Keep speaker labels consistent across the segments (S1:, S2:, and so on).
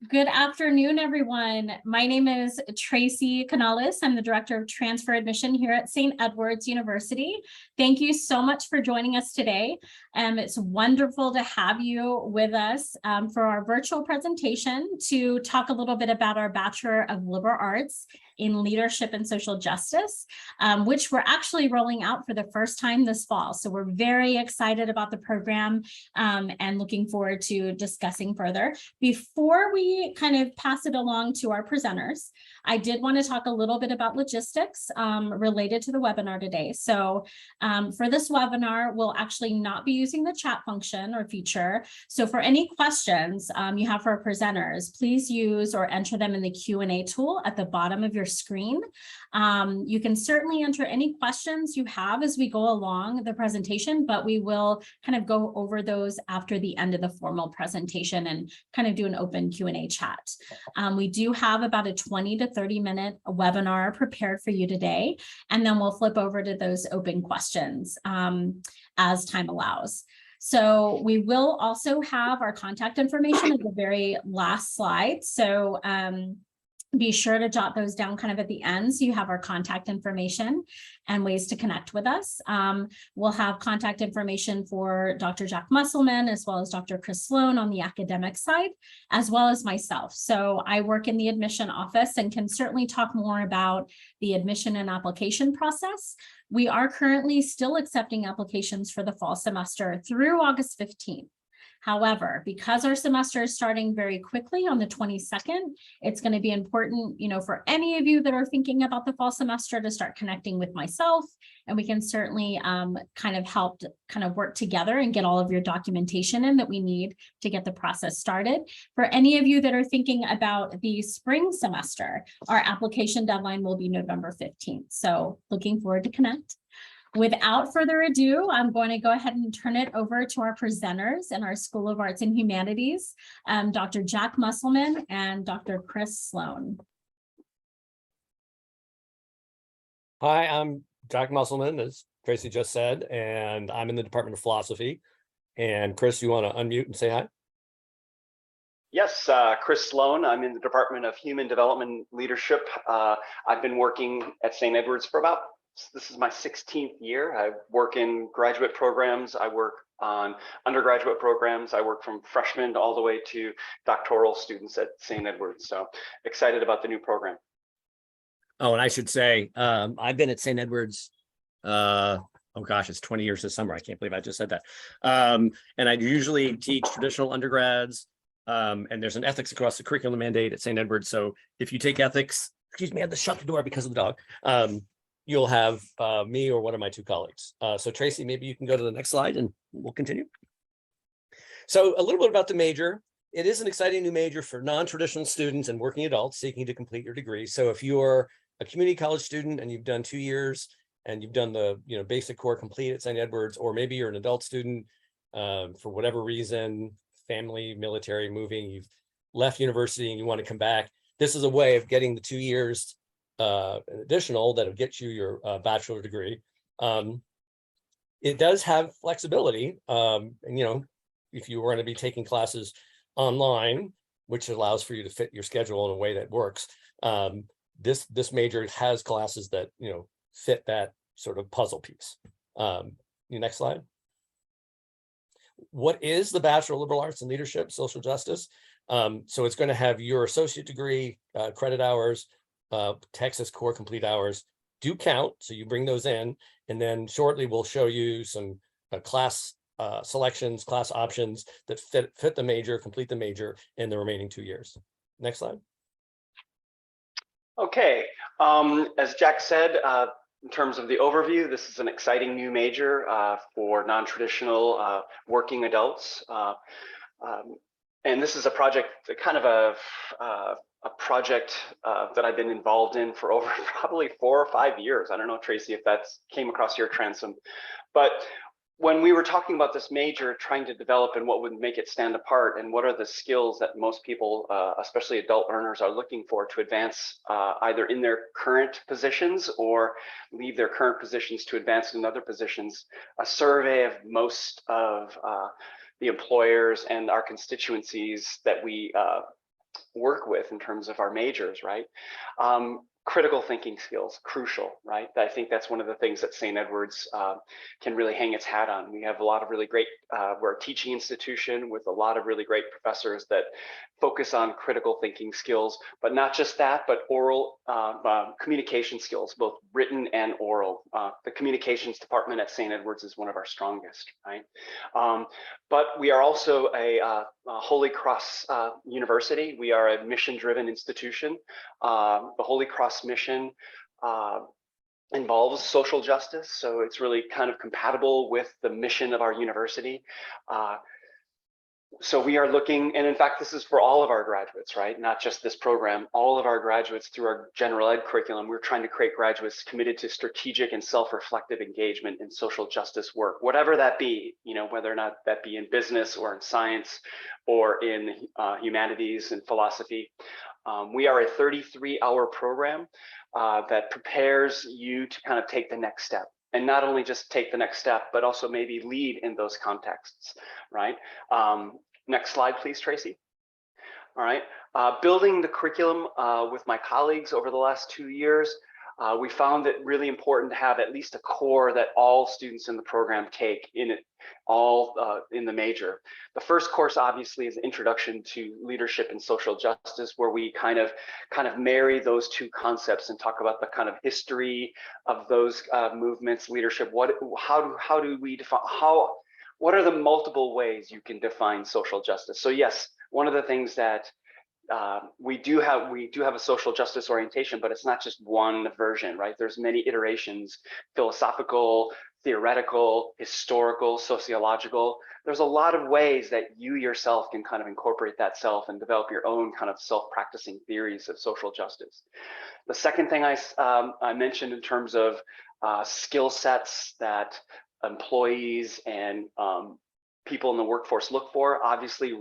S1: Good afternoon, everyone. My name is Tracy Canales. I'm the Director of Transfer Admission here at St. Edward's University. Thank you so much for joining us today. It's wonderful to have you with us for our virtual presentation to talk a little bit about our Bachelor of Liberal Arts in Leadership and Social Justice, which we're actually rolling out for the first time this fall. So we're very excited about the program and looking forward to discussing further. Before we kind of pass it along to our presenters, I did want to talk a little bit about logistics related to the webinar today. So for this webinar, we'll actually not be using the chat function or feature. So for any questions you have for our presenters, please use or enter them in the Q&A tool at the bottom of your screen. You can certainly enter any questions you have as we go along the presentation, but we will kind of go over those after the end of the formal presentation and kind of do an open Q&A chat. We do have about a 20 to 30-minute webinar prepared for you today, and then we'll flip over to those open questions as time allows. So we will also have our contact information at the very last slide. So be sure to jot those down kind of at the end so you have our contact information and ways to connect with us. We'll have contact information for Dr. Jack Musselman as well as Dr. Chris Sloan on the academic side, as well as myself. So I work in the admission office and can certainly talk more about the admission and application process. We are currently still accepting applications for the fall semester through August 15th. However, because our semester is starting very quickly on the 22nd, it's going to be important, for any of you that are thinking about the fall semester to start connecting with myself, and we can certainly kind of work together and get all of your documentation in that we need to get the process started. For any of you that are thinking about the spring semester, our application deadline will be November 15th. So looking forward to connect. Without further ado, I'm going to go ahead and turn it over to our presenters in our School of Arts and Humanities, Dr. Jack Musselman and Dr. Chris Sloan.
S2: Hi, I'm Jack Musselman, as Tracy just said, and I'm in the Department of Philosophy. And Chris, you want to unmute and say hi?
S3: Yes, Chris Sloan. I'm in the Department of Human Development Leadership. I've been working at St. Edward's for this is my 16th year. I work in graduate programs. I work on undergraduate programs. I work from freshmen all the way to doctoral students at St. Edward's. So excited about the new program.
S2: Oh, and I should say, I've been at St. Edward's, oh gosh, it's 20 years this summer. I can't believe I just said that. And I usually teach traditional undergrads, and there's an ethics across the curriculum mandate at St. Edward's. So if you take ethics, excuse me, I had to shut the door because of the dog. You'll have me or one of my two colleagues. So Tracy, maybe you can go to the next slide and we'll continue. So a little bit about the major. It is an exciting new major for non-traditional students and working adults seeking to complete your degree. So if you're a community college student and you've done 2 years and you've done the basic core complete at St. Edward's, or maybe you're an adult student for whatever reason, family, military, moving, you've left university and you want to come back, this is a way of getting the 2 years additional that'll get you your bachelor degree. It does have flexibility, and if you were going to be taking classes online, which allows for you to fit your schedule in a way that works, this major has classes that fit that sort of puzzle piece. Next slide. What is the Bachelor of Liberal Arts in Leadership, Social Justice? So it's going to have your associate degree credit hours. Texas core complete hours do count, so you bring those in, and then shortly we'll show you some class selections, class options that fit the major, complete the major in the remaining 2 years. Next slide.
S3: Okay, as Jack said, in terms of the overview, this is an exciting new major for non-traditional working adults. And this is a project, kind of a project that I've been involved in for over probably 4 or 5 years. I don't know, Tracy, if that came across your transom. But when we were talking about this major, trying to develop and what would make it stand apart and what are the skills that most people, especially adult learners, are looking for to advance either in their current positions or leave their current positions to advance in other positions, a survey of most of the employers and our constituencies that we work with in terms of our majors, right? Critical thinking skills, crucial, right? I think that's one of the things that St. Edward's can really hang its hat on. We have a lot of really great, we're a teaching institution with a lot of really great professors that focus on critical thinking skills, but not just that, but oral communication skills, both written and oral. The communications department at St. Edward's is one of our strongest, right? But we are also a Holy Cross University. We are a mission-driven institution. The Holy Cross mission involves social justice, so it's really kind of compatible with the mission of our university. So we are looking, and in fact, this is for all of our graduates, right? Not just this program, all of our graduates through our general ed curriculum, we're trying to create graduates committed to strategic and self-reflective engagement in social justice work, whatever that be, you know, whether or not that be in business or in science or in humanities and philosophy. We are a 33-hour program that prepares you to kind of take the next step. And not only just take the next step, but also maybe lead in those contexts, right? Next slide, please, Tracy. All right, building the curriculum with my colleagues over the last 2 years, we found it really important to have at least a core that all students in the program take in it, all in the major. The first course obviously is Introduction to Leadership and Social Justice, where we kind of marry those two concepts and talk about the kind of history of those movements, leadership. How do we define, what are the multiple ways you can define social justice? So yes, one of the things that we do have a social justice orientation, but it's not just one version, right? There's many iterations: philosophical, theoretical, historical, sociological. There's a lot of ways that you yourself can kind of incorporate that self and develop your own kind of self-practicing theories of social justice. The second thing I mentioned in terms of skill sets that employees and people in the workforce look for, obviously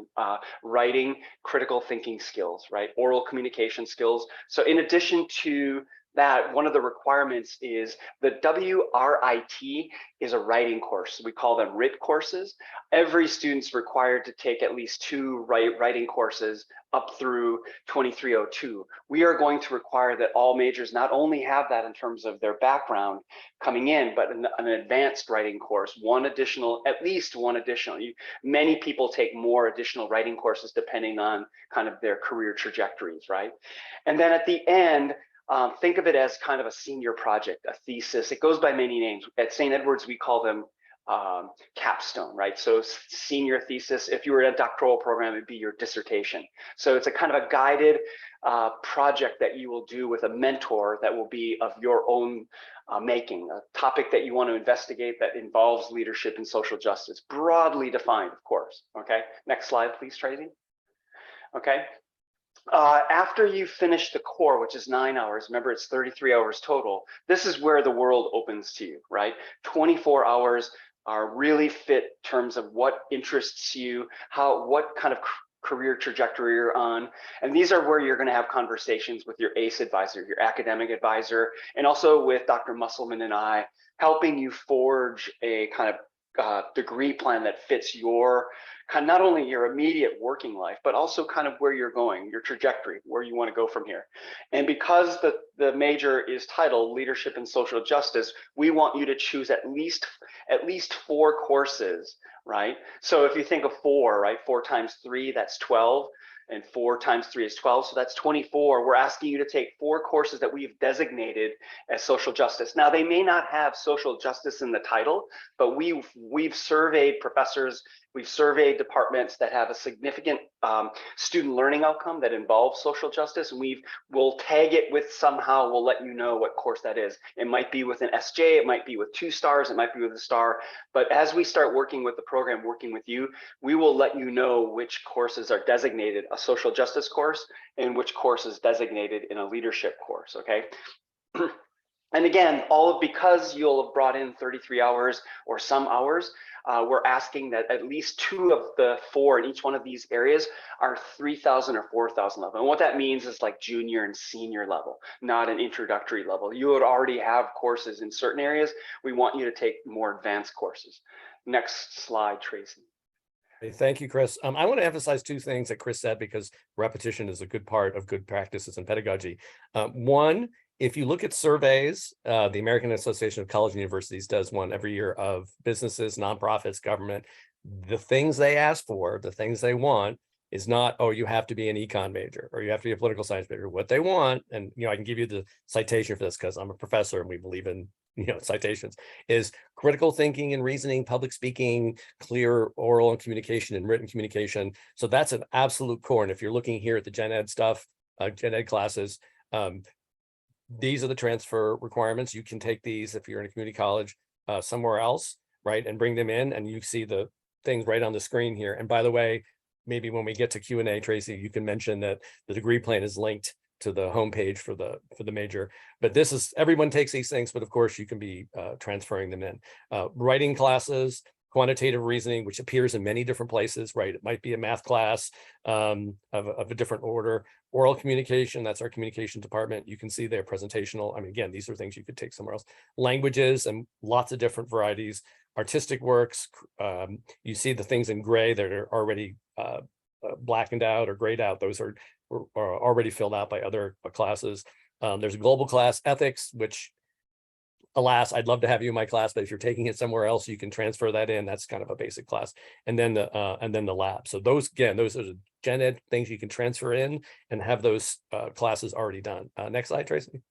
S3: writing, critical thinking skills, right? Oral communication skills. So in addition to that, one of the requirements is the WRIT is a writing course. We call them RIT courses. Every student's required to take at least 2 writing courses up through 2302. We are going to require that all majors not only have that in terms of their background coming in, but an advanced writing course, at least one additional. Many people take more additional writing courses depending on kind of their career trajectories, right? And then at the end, think of it as kind of a senior project, a thesis. It goes by many names. At St. Edward's, we call them capstone, right? So senior thesis, if you were in a doctoral program, it'd be your dissertation. So it's a kind of a guided project that you will do with a mentor that will be of your own making, a topic that you want to investigate that involves leadership and social justice, broadly defined, of course. Okay, next slide, please, Tracy. Okay. After you finish the core, which is 9 hours, remember it's 33 hours total, this is where the world opens to you, right? 24 hours are really fit in terms of what interests you, what kind of career trajectory you're on. And these are where you're going to have conversations with your ACE advisor, your academic advisor, and also with Dr. Musselman and I, helping you forge a kind of degree plan that fits your not only your immediate working life, but also kind of where you're going, your trajectory, where you want to go from here. And because the major is titled Leadership and Social Justice, we want you to choose at least 4 courses, right? So if you think of 4, right, 4 times 3, that's 12. And 4 times 3 is 12, so that's 24. We're asking you to take 4 courses that we've designated as social justice. Now, they may not have social justice in the title, but we've surveyed professors, we've surveyed departments that have a significant student learning outcome that involves social justice, and we'll tag it with somehow, we'll let you know what course that is. It might be with an SJ, it might be with 2 stars, it might be with a star, but as we start working with the program, working with you, we will let you know which courses are designated a social justice course and which course is designated in a leadership course, okay? And again, because you'll have brought in 33 hours or some hours, we're asking that at least 2 of the 4 in each one of these areas are 3,000 or 4,000 level. And what that means is like junior and senior level, not an introductory level. You would already have courses in certain areas. We want you to take more advanced courses. Next slide, Tracy.
S2: Hey, thank you, Chris. I want to emphasize two things that Chris said because repetition is a good part of good practices in pedagogy. One, if you look at surveys, the American Association of Colleges and Universities does one every year of businesses, nonprofits, government. The things they ask for, the things they want is not, oh, you have to be an econ major or you have to be a political science major. What they want, and I can give you the citation for this because I'm a professor and we believe in citations, is critical thinking and reasoning, public speaking, clear oral and communication and written communication. So that's an absolute core. And if you're looking here at the gen ed stuff, gen ed classes, these are the transfer requirements. You can take these if you're in a community college somewhere else, right, and bring them in, and you see the things right on the screen here. And by the way, maybe when we get to Q&A, Tracy, you can mention that the degree plan is linked to the homepage for the major. But this is, everyone takes these things, but of course you can be transferring them in. Writing classes, quantitative reasoning, which appears in many different places, right? It might be a math class of a different order. Oral communication, that's our communication department. You can see their presentational. I mean, again, these are things you could take somewhere else. Languages and lots of different varieties. Artistic works, you see the things in gray that are already blackened out or grayed out. Those are already filled out by other classes. There's a global class, ethics, which alas, I'd love to have you in my class, but if you're taking it somewhere else, you can transfer that in. That's kind of a basic class. And then the lab. So those, again, those are the gen ed things you can transfer in and have those classes already done. Next slide, Tracy.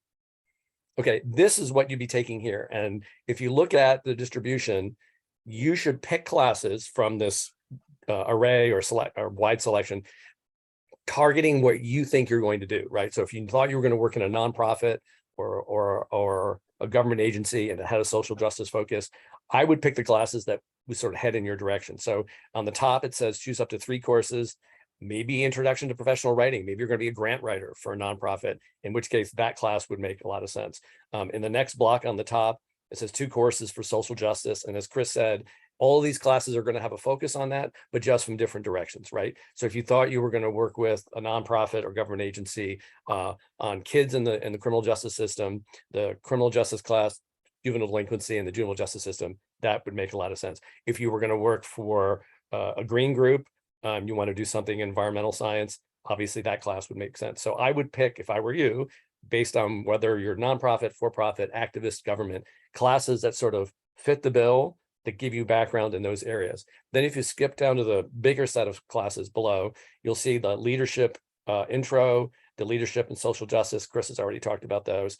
S2: Okay, this is what you'd be taking here. And if you look at the distribution, you should pick classes from this array or select or wide selection, targeting what you think you're going to do, right? So if you thought you were going to work in a nonprofit or a government agency and it had a social justice focus, I would pick the classes that would sort of head in your direction. So on the top, it says choose up to 3 courses, maybe introduction to professional writing. Maybe you're going to be a grant writer for a nonprofit, in which case that class would make a lot of sense. In the next block on the top, it says 2 courses for social justice. And as Chris said, all of these classes are going to have a focus on that, but just from different directions, right? So if you thought you were going to work with a nonprofit or government agency on kids in the criminal justice system, the criminal justice class, juvenile delinquency, and the juvenile justice system, that would make a lot of sense. If you were going to work for a green group, you want to do something in environmental science, obviously that class would make sense. So I would pick, if I were you, based on whether you're nonprofit, for-profit, activist, government, classes that sort of fit the bill, that give you background in those areas. Then if you skip down to the bigger set of classes below, you'll see the leadership intro, the leadership and social justice. Chris has already talked about those.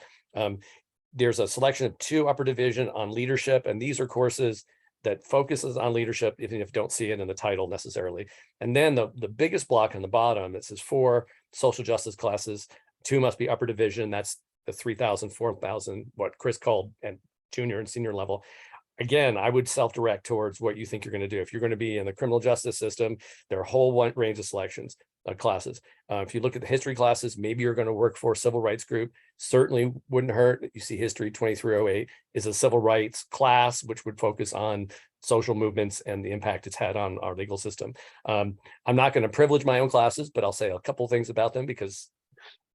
S2: There's a selection of 2 upper division on leadership, and these are courses that focuses on leadership, even if you don't see it in the title necessarily. And then the biggest block on the bottom, it says 4 social justice classes, 2 must be upper division. That's the 3,000, 4,000, what Chris called and junior and senior level. Again, I would self-direct towards what you think you're going to do. If you're going to be in the criminal justice system, there are a whole range of selections, classes. If you look at the history classes, maybe you're going to work for a civil rights group. Certainly wouldn't hurt. You see history 2308 is a civil rights class, which would focus on social movements and the impact it's had on our legal system. I'm not going to privilege my own classes, but I'll say a couple things about them because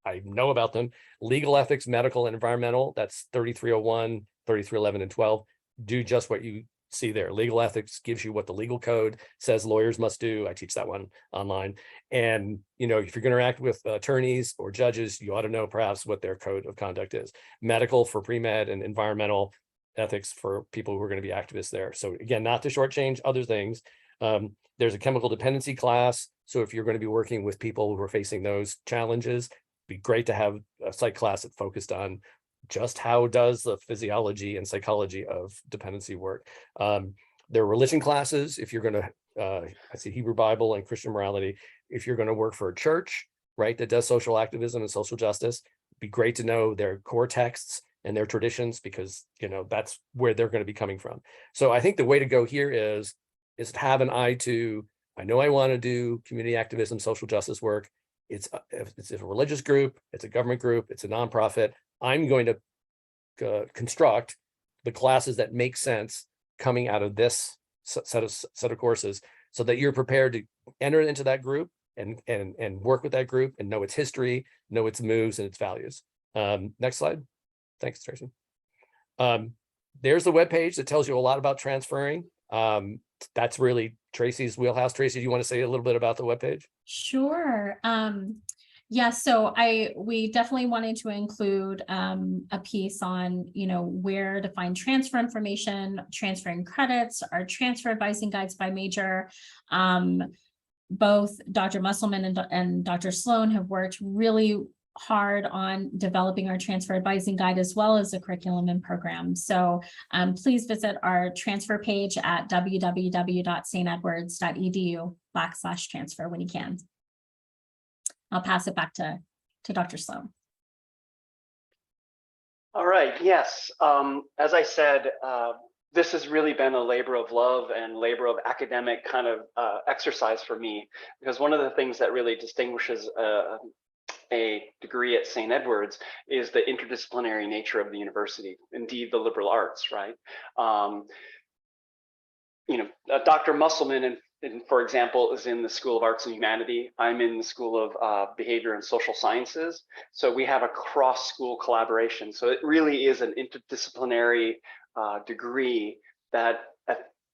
S2: I know about them. Legal ethics, medical and environmental, that's 3301, 3311, and 12. Do just what you see there. Legal ethics gives you what the legal code says lawyers must do. I teach that one online. And, if you're going to interact with attorneys or judges, you ought to know perhaps what their code of conduct is. Medical for pre-med and environmental ethics for people who are going to be activists there. So again, not to shortchange other things. There's a chemical dependency class. So if you're going to be working with people who are facing those challenges, it'd be great to have a psych class that focused on just how does the physiology and psychology of dependency work. There are religion classes. If you're going to, I see Hebrew Bible and Christian morality. If you're going to work for a church, right, that does social activism and social justice, it'd be great to know their core texts and their traditions because, that's where they're going to be coming from. So I think the way to go here is have an eye to, I know I want to do community activism, social justice work. It's a religious group, it's a government group, it's a nonprofit. I'm going to construct the classes that make sense coming out of this set of courses so that you're prepared to enter into that group and work with that group and know its history, know its moves and its values. Next slide. Thanks, Tracy. There's the webpage that tells you a lot about transferring. that's really Tracy's wheelhouse. Tracy, do you want to say a little bit about the webpage?
S1: Sure. Yeah, so we definitely wanted to include a piece on, where to find transfer information, transferring credits, our transfer advising guides by major. Both Dr. Musselman and Dr. Sloan have worked really hard on developing our transfer advising guide as well as the curriculum and program. So please visit our transfer page at www.stedwards.edu/transfer when you can. I'll pass it back to Dr. Sloan.
S3: All right, yes. As I said, this has really been a labor of love and labor of academic kind of exercise for me, because one of the things that really distinguishes a degree at St. Edward's is the interdisciplinary nature of the university, indeed the liberal arts, right? Dr. Musselman, for example, is in the School of Arts and Humanity. I'm in the School of Behavior and Social Sciences. So we have a cross-school collaboration. So it really is an interdisciplinary degree that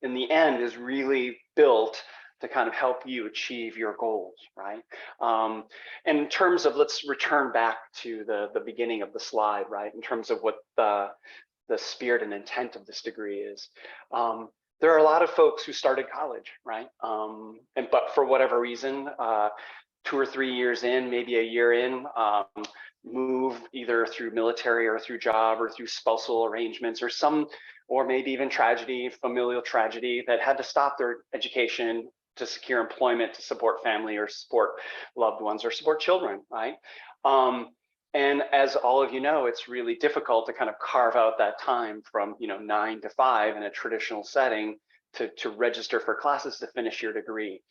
S3: in the end is really built to kind of help you achieve your goals, right? And in terms of, let's return back to the beginning of the slide, right? In terms of what the spirit and intent of this degree is. There are a lot of folks who started college, right? But for whatever reason, 2 or 3 years in, maybe a year in, move either through military or through job or through spousal arrangements or maybe even tragedy, familial tragedy, that had to stop their education to secure employment, to support family or support loved ones or support children, right? And as all of you know, it's really difficult to kind of carve out that time from 9 to 5 in a traditional setting to register for classes to finish your degree.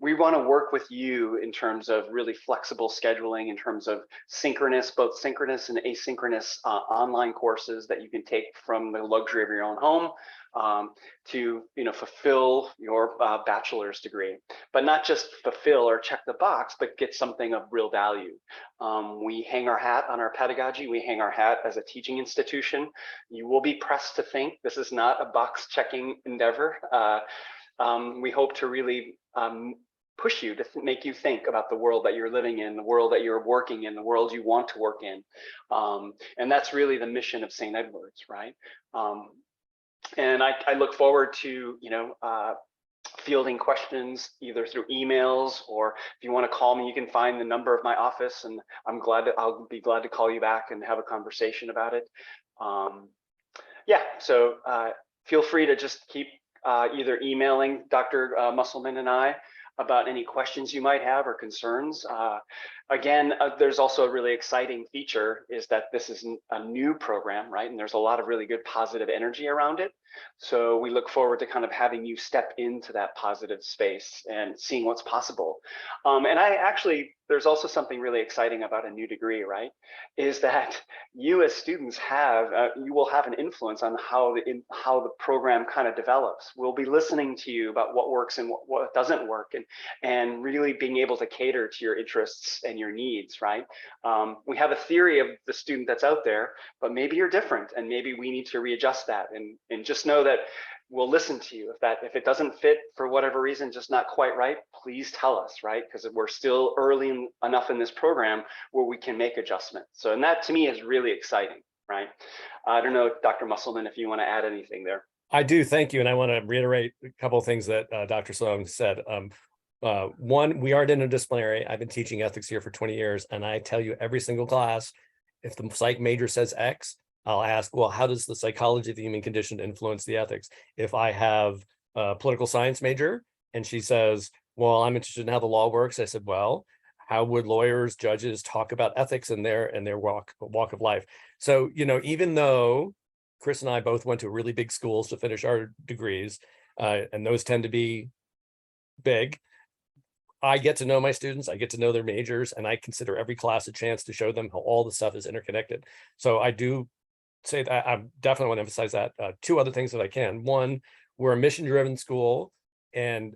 S3: We want to work with you in terms of really flexible scheduling, in terms of both synchronous and asynchronous online courses that you can take from the luxury of your own home to fulfill your bachelor's degree, but not just fulfill or check the box, but get something of real value. We hang our hat on our pedagogy. We hang our hat as a teaching institution. You will be pressed to think. This is not a box checking endeavor. We hope to really push you to make you think about the world that you're living in, the world that you're working in, the world you want to work in. And that's really the mission of St. Edward's, right? And I look forward to, fielding questions either through emails, or if you want to call me, you can find the number of my office, and I'll be glad to call you back and have a conversation about it. So feel free to just keep either emailing Dr. Musselman and I about any questions you might have or concerns. Again, there's also a really exciting feature is that this is a new program, right? And there's a lot of really good positive energy around it. So we look forward to kind of having you step into that positive space and seeing what's possible. And there's also something really exciting about a new degree, right? Is that you as students you will have an influence on how the program kind of develops. We'll be listening to you about what works and what doesn't work, and really being able to cater to your interests and your needs, right? We have a theory of the student that's out there, but maybe you're different, and maybe we need to readjust that, and just know that we'll listen to you. If it doesn't fit for whatever reason, just not quite right, please tell us, right? Because we're still early enough in this program where we can make adjustments. So, and that to me is really exciting, right? I don't know, Dr. Musselman, if you want to add anything there.
S2: I do, thank you. And I want to reiterate a couple of things that Dr. Sloan said. One, we are interdisciplinary. I've been teaching ethics here for 20 years, and I tell you every single class, if the psych major says X, I'll ask, well, how does the psychology of the human condition influence the ethics? If I have a political science major and she says, well, I'm interested in how the law works, I said, well, how would lawyers, judges talk about ethics in their walk of life? So, even though Chris and I both went to really big schools to finish our degrees, and those tend to be big, I get to know my students, I get to know their majors, and I consider every class a chance to show them how all the stuff is interconnected. So I do say that I definitely want to emphasize that. 2 other things that I can. One, we're a mission-driven school, and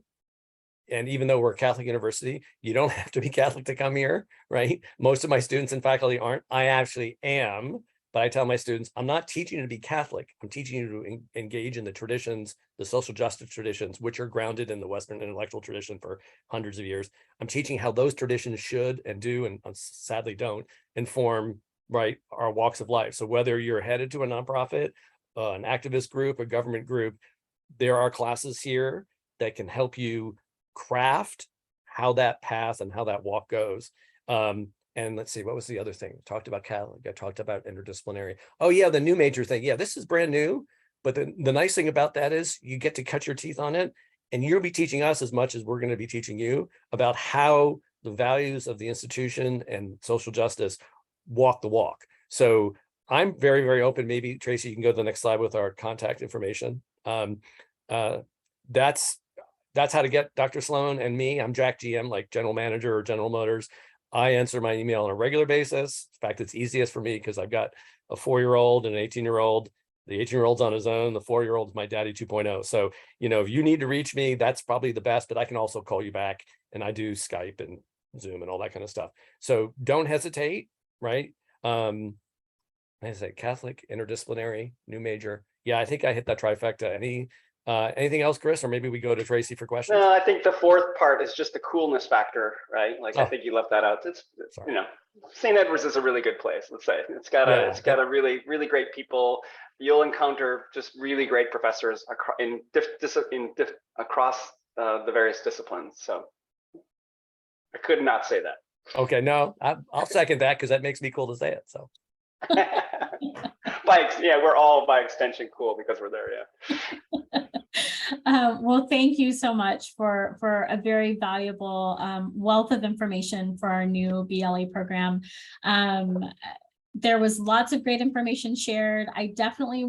S2: even though we're a Catholic university, you don't have to be Catholic to come here, right? Most of my students and faculty aren't. I actually am, but I tell my students, I'm not teaching you to be Catholic. I'm teaching you to engage in the traditions, the social justice traditions, which are grounded in the Western intellectual tradition for hundreds of years. I'm teaching how those traditions should and do, and sadly don't, inform, right, our walks of life. So whether you're headed to a nonprofit, an activist group, a government group, there are classes here that can help you craft how that path and how that walk goes. And let's see, what was the other thing? I talked about Catholic, I talked about interdisciplinary. Oh yeah, the new major thing. Yeah, this is brand new, but the nice thing about that is you get to cut your teeth on it, and you'll be teaching us as much as we're going to be teaching you about how the values of the institution and social justice walk the walk. So I'm very, very open. Maybe Tracy, you can go to the next slide with our contact information. That's how to get Dr. Sloan and me. I'm Jack GM, like General Manager or General Motors. I answer my email on a regular basis. In fact, it's easiest for me because I've got a 4-year-old and an 18-year-old. The 18-year-old's on his own. The 4-year-old is my daddy 2.0. So, if you need to reach me, that's probably the best, but I can also call you back, and I do Skype and Zoom and all that kind of stuff. So don't hesitate, right? I say Catholic, interdisciplinary, new major. Yeah, I think I hit that trifecta. Anything else, Chris? Or maybe we go to Tracy for questions?
S3: No, I think the fourth part is just the coolness factor, right? Like, I think you left that out. It's St. Edward's is a really good place. Let's say it's got a really, really great people. You'll encounter just really great professors across the various disciplines. So I could not say that.
S2: Okay, no, I'll second that because that makes me cool to say it. So.
S3: We're all by extension cool because we're there. Yeah.
S1: Well, thank you so much for a very valuable wealth of information for our new BLA program. There was lots of great information shared. I definitely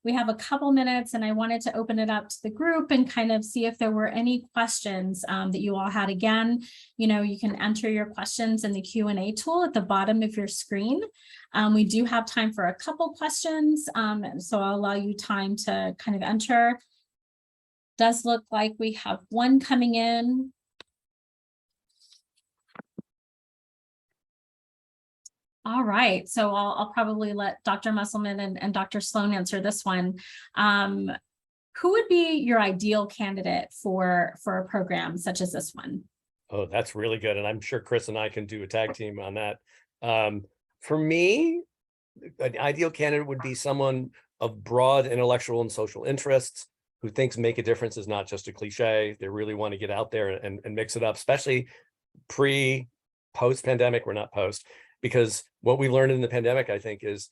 S1: we have a couple minutes, and I wanted to open it up to the group and kind of see if there were any questions that you all had. Again, you can enter your questions in the Q&A tool at the bottom of your screen. We do have time for a couple questions, so I'll allow you time to kind of enter. Does look like we have one coming in. All right, so I'll probably let Dr. Musselman and Dr. Sloan answer this one. Who would be your ideal candidate for a program such as this one?
S2: Oh, that's really good. And I'm sure Chris and I can do a tag team on that. For me, an ideal candidate would be someone of broad intellectual and social interests who thinks make a difference is not just a cliche. They really want to get out there and mix it up, especially post-pandemic. We're not post. Because what we learned in the pandemic, I think, is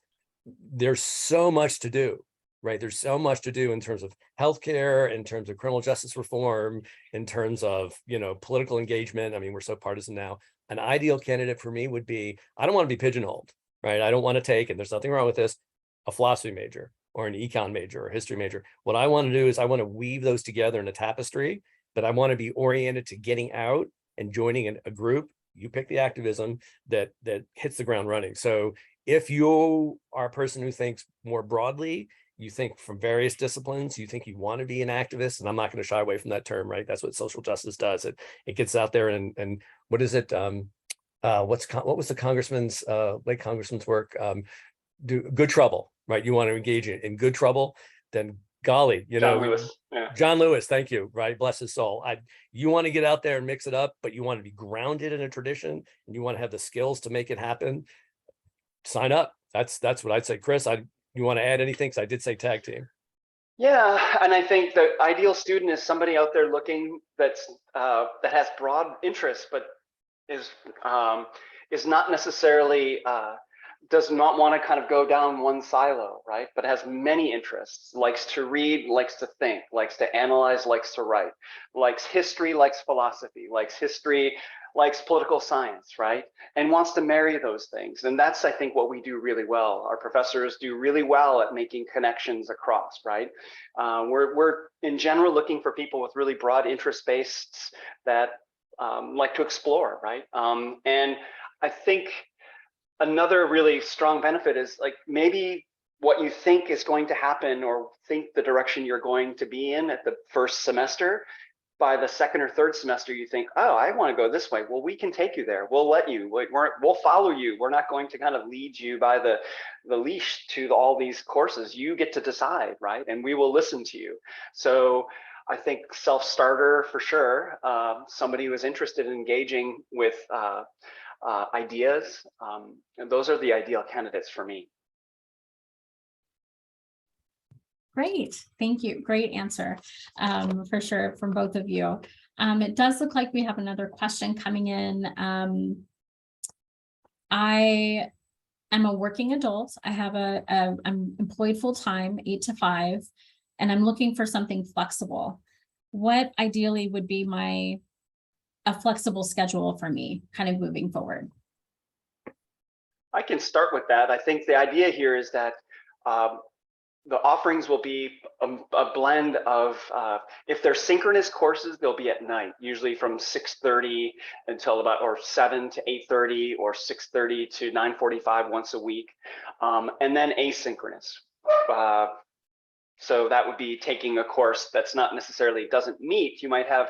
S2: there's so much to do, right? There's so much to do in terms of healthcare, in terms of criminal justice reform, in terms of, political engagement. I mean, we're so partisan now. An ideal candidate for me would be, I don't want to be pigeonholed, right? I don't want to take, and there's nothing wrong with this, a philosophy major or an econ major or a history major. What I want to do is I want to weave those together in a tapestry, but I want to be oriented to getting out and joining a group. You pick the activism that hits the ground running. So if you are a person who thinks more broadly, you think from various disciplines, you think you want to be an activist, and I'm not going to shy away from that term, right? That's what social justice does. It gets out there and what is it? What was the congressman's late congressman's work? Do good trouble, right? You want to engage in good trouble, then golly,
S3: John Lewis. Yeah.
S2: John Lewis, thank you, right? Bless his soul. You want to get out there and mix it up, but you want to be grounded in a tradition and you want to have the skills to make it happen. Sign up. That's what I'd say. Chris, you want to add anything? Because I did say tag team.
S3: Yeah, and I think the ideal student is somebody out there looking that has broad interests, but is not necessarily does not want to kind of go down one silo, right? But has many interests, likes to read, likes to think, likes to analyze, likes to write, likes history, likes philosophy, likes political science, right? And wants to marry those things. And that's, I think, what we do really well. Our professors do really well at making connections across, right? We're in general looking for people with really broad interest bases that like to explore, right? And I think another really strong benefit is like maybe what you think is going to happen or think the direction you're going to be in at the first semester by the second or third semester, you think, oh, I want to go this way. Well, we can take you there. We'll let you. We'll follow you. We're not going to kind of lead you by the leash to all these courses. You get to decide, right? And we will listen to you. So I think self-starter for sure. Somebody who is interested in engaging with ideas, and those are the ideal candidates for me.
S1: Great, thank you. Great answer, for sure, from both of you. It does look like we have another question coming in. I am a working adult. I have I'm employed full-time, 8 to 5, and I'm looking for something flexible. What ideally would be a flexible schedule for me, kind of moving forward?
S3: I can start with that. I think the idea here is that the offerings will be a blend of, if they're synchronous courses, they'll be at night, usually from 6:30 until about, or 7 to 8:30, or 6:30 to 9:45 once a week, and then asynchronous. So that would be taking a course that's not necessarily, doesn't meet. You might have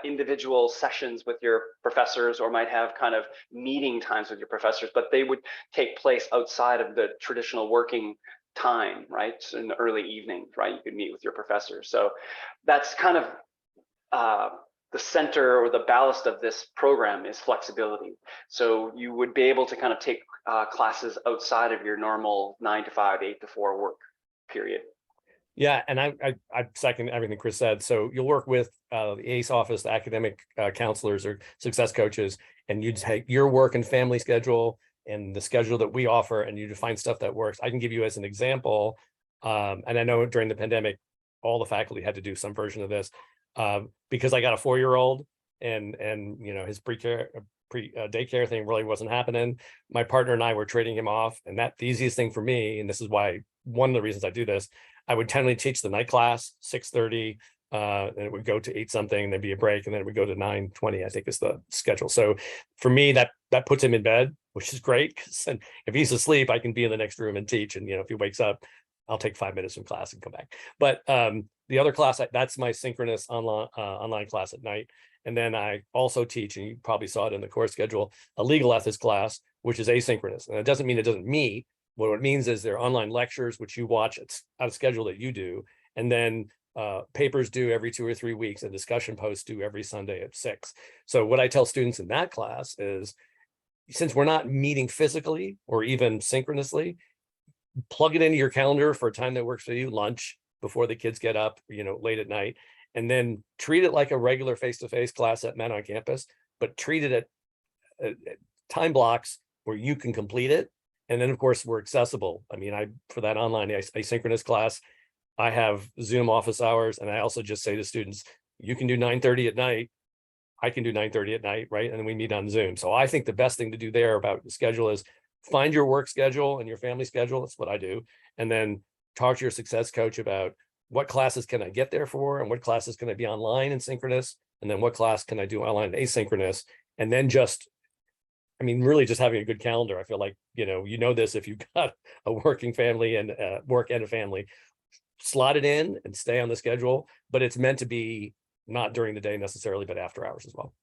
S3: individual sessions with your professors, or might have kind of meeting times with your professors, but they would take place outside of the traditional working time, right? So in the early evening, right? You could meet with your professor. So that's kind of the center or the ballast of this program is flexibility. So you would be able to kind of take classes outside of your normal 9 to 5, 8 to 4 work period.
S2: Yeah, and I second everything Chris said. So you'll work with the ACE office, the academic counselors or success coaches, and you take your work and family schedule and the schedule that we offer, and you define stuff that works. I can give you as an example, and I know during the pandemic, all the faculty had to do some version of this, because I got a 4-year-old, and you know, his daycare thing really wasn't happening. My partner and I were trading him off, and that the easiest thing for me, and this is why one of the reasons I do this, I would tend to teach the night class 6:30, and it would go to 8 something, and there'd be a break, and then it would go to 9:20, I think is the schedule. So for me, that puts him in bed, which is great, because if he's asleep, I can be in the next room and teach. And you know, if he wakes up, I'll take 5 minutes from class and come back. But the other class, that's my synchronous online class at night. And then I also teach, and you probably saw it in the course schedule, a legal ethics class, which is asynchronous. And it doesn't mean it doesn't meet. What it means is there are online lectures, which you watch out of schedule that you do. And then papers due every 2 or 3 weeks, and discussion posts due every Sunday at 6. So what I tell students in that class is, since we're not meeting physically or even synchronously, plug it into your calendar for a time that works for you, lunch before the kids get up, you know, late at night, and then treat it like a regular face-to-face class at Men on Campus, but treat it at time blocks where you can complete it. And then of course we're accessible. I mean, for that online asynchronous class, I have Zoom office hours, and I also just say to students, you can do 9:30 at night. I can do 9:30 at night, right? And then we meet on Zoom. So I think the best thing to do there about the schedule is find your work schedule and your family schedule. That's what I do. And then talk to your success coach about what classes can I get there for, and what classes can I be online and synchronous, and then what class can I do online and asynchronous. And then just, I mean, really just having a good calendar. I feel like, you know this, if you've got a working family and work and a family, slot it in and stay on the schedule, but it's meant to be not during the day necessarily, but after hours as well.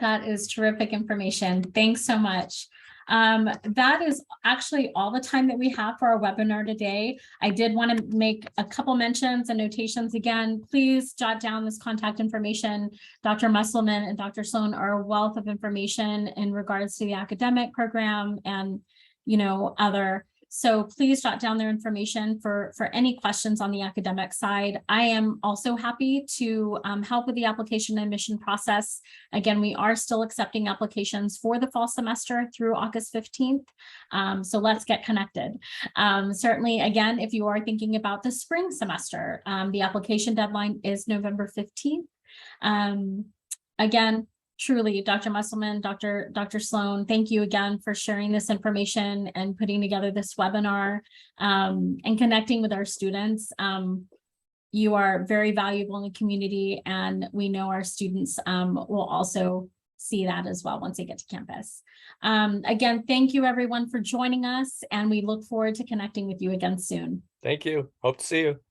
S1: That is terrific information. Thanks so much. That is actually all the time that we have for our webinar today. I did want to make a couple mentions and notations again. Please jot down this contact information. Dr. Musselman and Dr. Sloan are a wealth of information in regards to the academic program and, you know, other. So please jot down their information for any questions on the academic side. I am also happy to help with the application and admission process. Again, we are still accepting applications for the fall semester through August 15th. So let's get connected. Certainly, again, if you are thinking about the spring semester, the application deadline is November 15th. Again, truly, Dr. Musselman, Dr. Sloan, thank you again for sharing this information and putting together this webinar and connecting with our students. You are very valuable in the community, and we know our students will also see that as well once they get to campus. Again, thank you everyone for joining us, and we look forward to connecting with you again soon.
S4: Thank you. Hope to see you.